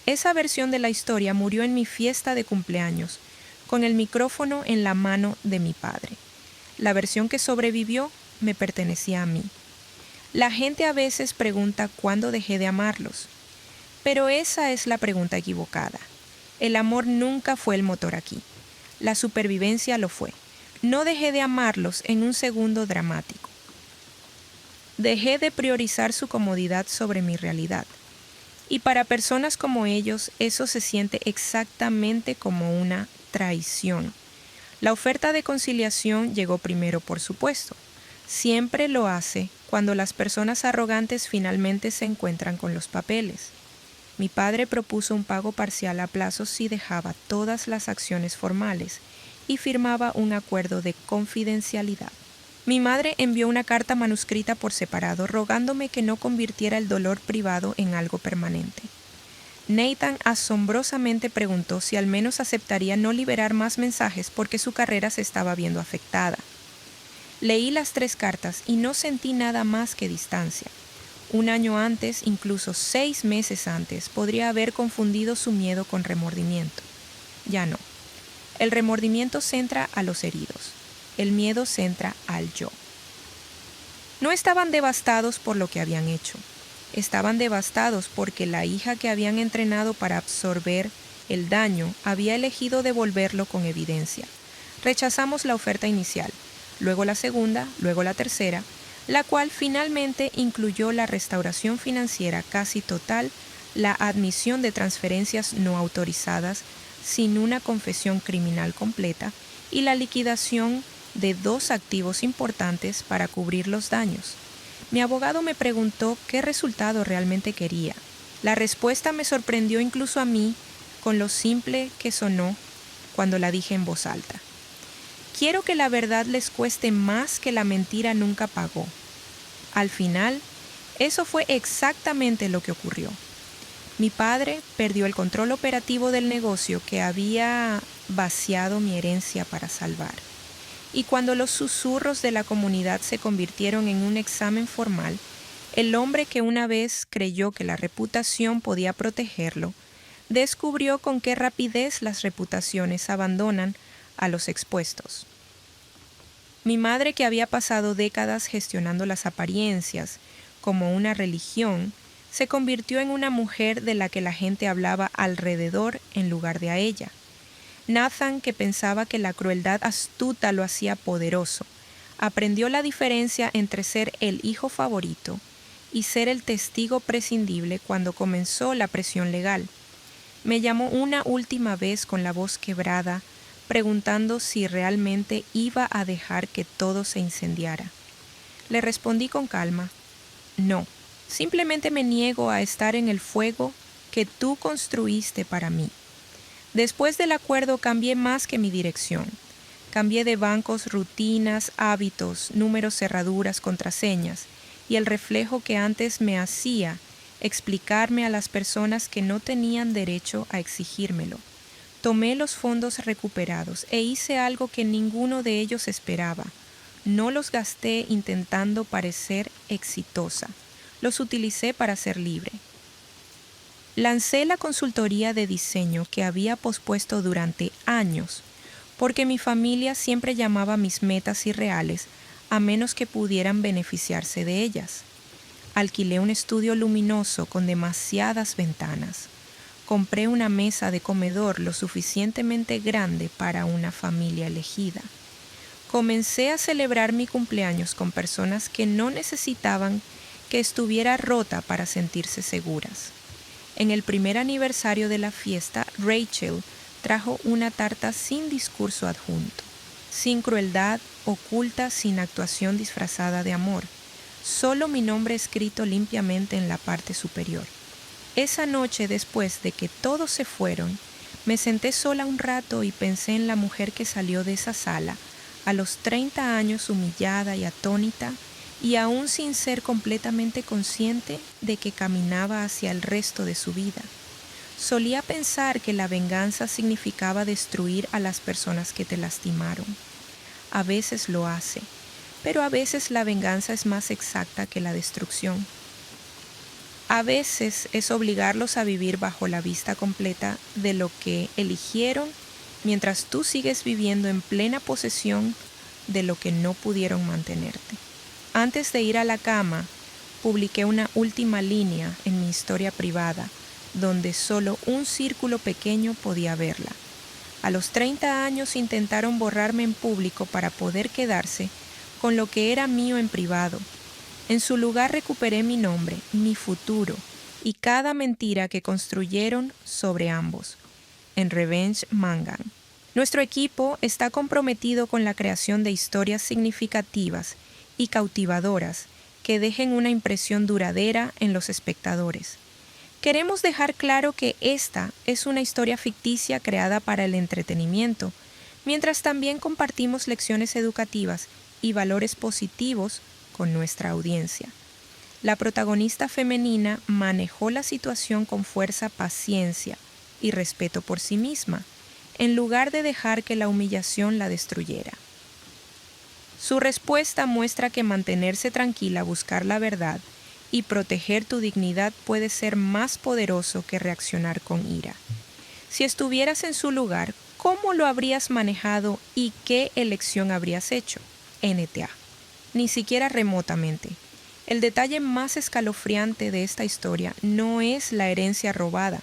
Esa versión de la historia murió en mi fiesta de cumpleaños, con el micrófono en la mano de mi padre. La versión que sobrevivió me pertenecía a mí. La gente a veces pregunta cuándo dejé de amarlos, pero esa es la pregunta equivocada. El amor nunca fue el motor aquí. La supervivencia lo fue. No dejé de amarlos en un segundo dramático. Dejé de priorizar su comodidad sobre mi realidad. Y para personas como ellos, eso se siente exactamente como una traición. La oferta de conciliación llegó primero, por supuesto. Siempre lo hace cuando las personas arrogantes finalmente se encuentran con los papeles. Mi padre propuso un pago parcial a plazos si dejaba todas las acciones formales y firmaba un acuerdo de confidencialidad. Mi madre envió una carta manuscrita por separado rogándome que no convirtiera el dolor privado en algo permanente. Nathan asombrosamente preguntó si al menos aceptaría no liberar más mensajes porque su carrera se estaba viendo afectada. Leí las 3 cartas y no sentí nada más que distancia. Un año antes, incluso 6 meses antes, podría haber confundido su miedo con remordimiento. Ya no. El remordimiento centra a los heridos. El miedo centra al yo. No estaban devastados por lo que habían hecho. Estaban devastados porque la hija que habían entrenado para absorber el daño había elegido devolverlo con evidencia. Rechazamos la oferta inicial, luego la segunda, luego la tercera, la cual finalmente incluyó la restauración financiera casi total, la admisión de transferencias no autorizadas sin una confesión criminal completa y la liquidación de 2 activos importantes para cubrir los daños. Mi abogado me preguntó qué resultado realmente quería. La respuesta me sorprendió incluso a mí con lo simple que sonó cuando la dije en voz alta. Quiero que la verdad les cueste más que la mentira nunca pagó. Al final, eso fue exactamente lo que ocurrió. Mi padre perdió el control operativo del negocio que había vaciado mi herencia para salvar. Y cuando los susurros de la comunidad se convirtieron en un examen formal, el hombre que una vez creyó que la reputación podía protegerlo, descubrió con qué rapidez las reputaciones abandonan a los expuestos. Mi madre, que había pasado décadas gestionando las apariencias como una religión, se convirtió en una mujer de la que la gente hablaba alrededor en lugar de a ella. Nathan, que pensaba que la crueldad astuta lo hacía poderoso, aprendió la diferencia entre ser el hijo favorito y ser el testigo prescindible cuando comenzó la presión legal. Me llamó una última vez con la voz quebrada, preguntando si realmente iba a dejar que todo se incendiara. Le respondí con calma, no, simplemente me niego a estar en el fuego que tú construiste para mí. Después del acuerdo cambié más que mi dirección. Cambié de bancos, rutinas, hábitos, números, cerraduras, contraseñas y el reflejo que antes me hacía explicarme a las personas que no tenían derecho a exigírmelo. Tomé los fondos recuperados e hice algo que ninguno de ellos esperaba. No los gasté intentando parecer exitosa. Los utilicé para ser libre. Lancé la consultoría de diseño que había pospuesto durante años, porque mi familia siempre llamaba mis metas irreales a menos que pudieran beneficiarse de ellas. Alquilé un estudio luminoso con demasiadas ventanas. Compré una mesa de comedor lo suficientemente grande para una familia elegida. Comencé a celebrar mi cumpleaños con personas que no necesitaban que estuviera rota para sentirse seguras. En el primer aniversario de la fiesta, Rachel trajo una tarta sin discurso adjunto, sin crueldad oculta, sin actuación disfrazada de amor, solo mi nombre escrito limpiamente en la parte superior. Esa noche, después de que todos se fueron, me senté sola un rato y pensé en la mujer que salió de esa sala, a los 30 años humillada y atónita, y aún sin ser completamente consciente de que caminaba hacia el resto de su vida. Solía pensar que la venganza significaba destruir a las personas que te lastimaron. A veces lo hace, pero a veces la venganza es más exacta que la destrucción. A veces es obligarlos a vivir bajo la vista completa de lo que eligieron mientras tú sigues viviendo en plena posesión de lo que no pudieron mantenerte. Antes de ir a la cama, publiqué una última línea en mi historia privada, donde solo un círculo pequeño podía verla. A los 30 años intentaron borrarme en público para poder quedarse con lo que era mío en privado. En su lugar recuperé mi nombre, mi futuro y cada mentira que construyeron sobre ambos. En Revenge Mangan. Nuestro equipo está comprometido con la creación de historias significativas y cautivadoras que dejen una impresión duradera en los espectadores. Queremos dejar claro que esta es una historia ficticia creada para el entretenimiento, mientras también compartimos lecciones educativas y valores positivos con nuestra audiencia. La protagonista femenina manejó la situación con fuerza, paciencia y respeto por sí misma, en lugar de dejar que la humillación la destruyera. Su respuesta muestra que mantenerse tranquila, buscar la verdad y proteger tu dignidad puede ser más poderoso que reaccionar con ira. Si estuvieras en su lugar, ¿cómo lo habrías manejado y qué elección habrías hecho? NTA. Ni siquiera remotamente. El detalle más escalofriante de esta historia no es la herencia robada,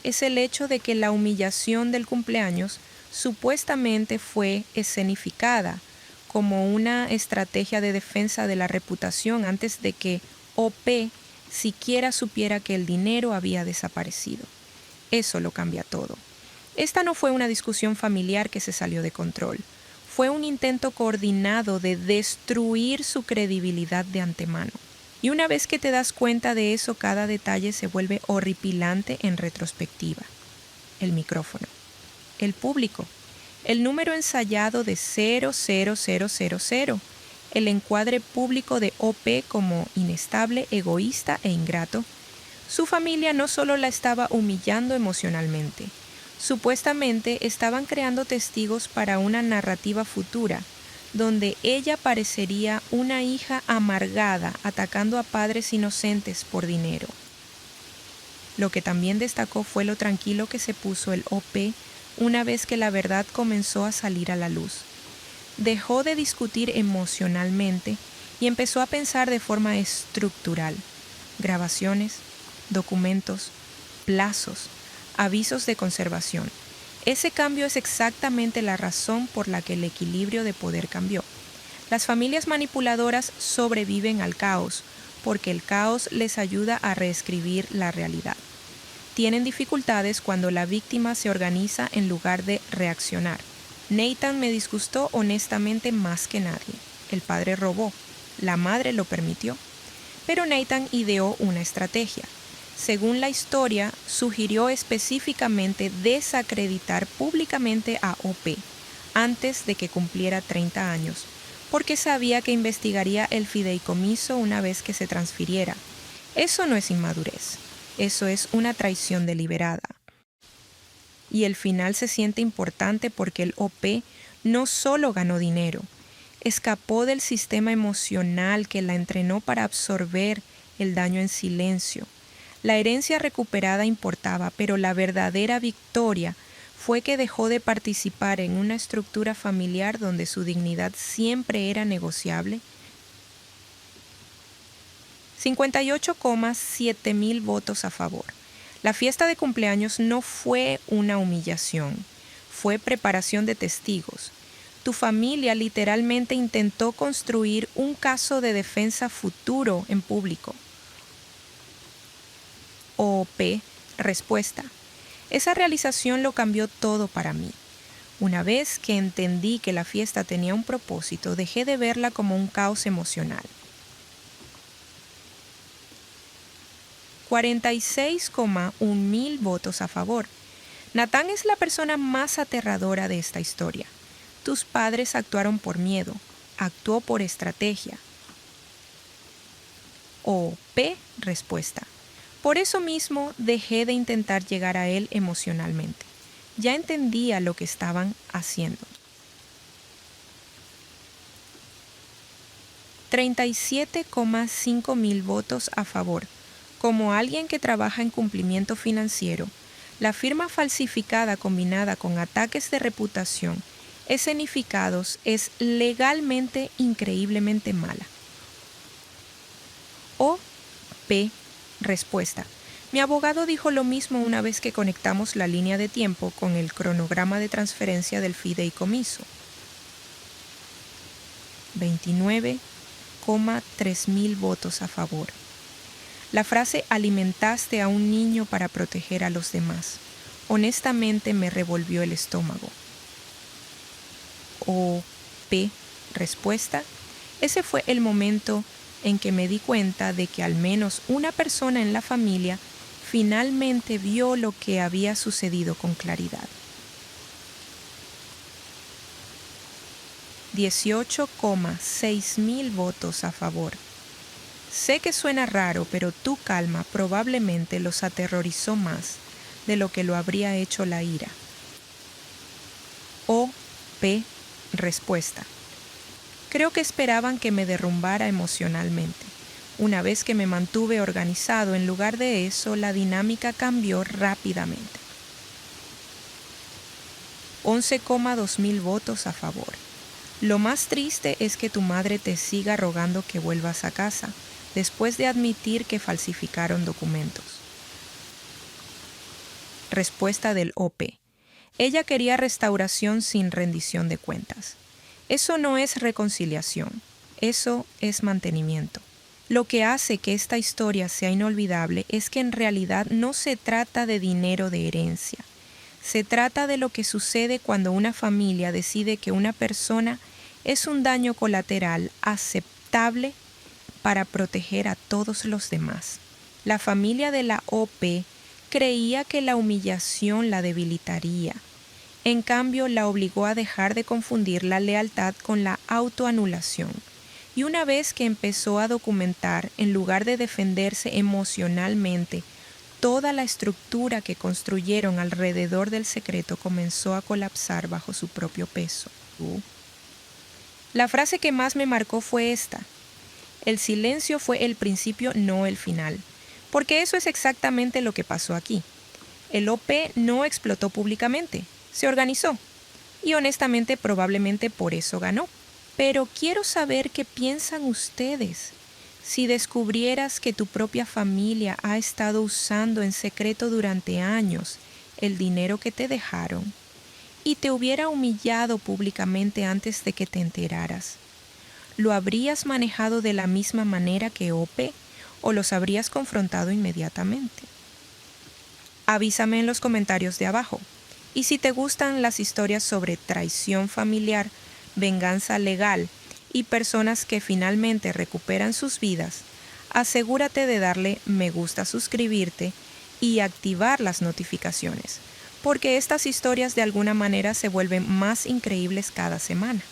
es el hecho de que la humillación del cumpleaños supuestamente fue escenificada como una estrategia de defensa de la reputación antes de que OP siquiera supiera que el dinero había desaparecido. Eso lo cambia todo. Esta no fue una discusión familiar que se salió de control. Fue un intento coordinado de destruir su credibilidad de antemano. Y una vez que te das cuenta de eso, cada detalle se vuelve horripilante en retrospectiva. El micrófono. El público. El número ensayado de 00000. El encuadre público de OP como inestable, egoísta e ingrato. Su familia no solo la estaba humillando emocionalmente. Supuestamente estaban creando testigos para una narrativa futura, donde ella parecería una hija amargada atacando a padres inocentes por dinero. Lo que también destacó fue lo tranquilo que se puso el OP una vez que la verdad comenzó a salir a la luz. Dejó de discutir emocionalmente y empezó a pensar de forma estructural. Grabaciones, documentos, plazos, avisos de conservación. Ese cambio es exactamente la razón por la que el equilibrio de poder cambió. Las familias manipuladoras sobreviven al caos, porque el caos les ayuda a reescribir la realidad. Tienen dificultades cuando la víctima se organiza en lugar de reaccionar. Nathan me disgustó honestamente más que nadie. El padre robó, la madre lo permitió. Pero Nathan ideó una estrategia. Según la historia, sugirió específicamente desacreditar públicamente a OP antes de que cumpliera 30 años, porque sabía que investigaría el fideicomiso una vez que se transfiriera. Eso no es inmadurez, eso es una traición deliberada. Y el final se siente importante porque el OP no solo ganó dinero, escapó del sistema emocional que la entrenó para absorber el daño en silencio. La herencia recuperada importaba, pero la verdadera victoria fue que dejó de participar en una estructura familiar donde su dignidad siempre era negociable. 58,7 mil votos a favor. La fiesta de cumpleaños no fue una humillación, fue preparación de testigos. Tu familia literalmente intentó construir un caso de defensa futuro en público. OP, respuesta. Esa realización lo cambió todo para mí. Una vez que entendí que la fiesta tenía un propósito, dejé de verla como un caos emocional. 46,1 mil votos a favor. Nathan es la persona más aterradora de esta historia. Tus padres actuaron por miedo, actuó por estrategia. OP, respuesta. Por eso mismo dejé de intentar llegar a él emocionalmente. Ya entendía lo que estaban haciendo. 37,5 mil votos a favor. Como alguien que trabaja en cumplimiento financiero, la firma falsificada combinada con ataques de reputación escenificados es legalmente increíblemente mala. O P. Respuesta. Mi abogado dijo lo mismo una vez que conectamos la línea de tiempo con el cronograma de transferencia del fideicomiso. 29,3 mil votos a favor. La frase alimentaste a un niño para proteger a los demás. Honestamente me revolvió el estómago. O P. Respuesta. Ese fue el momento en que me di cuenta de que al menos una persona en la familia finalmente vio lo que había sucedido con claridad. 18,6 mil votos a favor. Sé que suena raro, pero tu calma probablemente los aterrorizó más de lo que lo habría hecho la ira. O P. Respuesta. Creo que esperaban que me derrumbara emocionalmente. Una vez que me mantuve organizado, en lugar de eso, la dinámica cambió rápidamente. 11,2 mil votos a favor. Lo más triste es que tu madre te siga rogando que vuelvas a casa, después de admitir que falsificaron documentos. Respuesta del OP. Ella quería restauración sin rendición de cuentas. Eso no es reconciliación, eso es mantenimiento. Lo que hace que esta historia sea inolvidable es que en realidad no se trata de dinero de herencia. Se trata de lo que sucede cuando una familia decide que una persona es un daño colateral aceptable para proteger a todos los demás. La familia de la OP creía que la humillación la debilitaría. En cambio, la obligó a dejar de confundir la lealtad con la autoanulación. Y una vez que empezó a documentar, en lugar de defenderse emocionalmente, toda la estructura que construyeron alrededor del secreto comenzó a colapsar bajo su propio peso. La frase que más me marcó fue esta: el silencio fue el principio, no el final. Porque eso es exactamente lo que pasó aquí. El OP no explotó públicamente, se organizó. Y honestamente probablemente por eso ganó. Pero quiero saber qué piensan ustedes. Si descubrieras que tu propia familia ha estado usando en secreto durante años el dinero que te dejaron y te hubiera humillado públicamente antes de que te enteraras, ¿lo habrías manejado de la misma manera que OP o los habrías confrontado inmediatamente? Avísame en los comentarios de abajo. Y si te gustan las historias sobre traición familiar, venganza legal y personas que finalmente recuperan sus vidas, asegúrate de darle me gusta, suscribirte y activar las notificaciones, porque estas historias de alguna manera se vuelven más increíbles cada semana.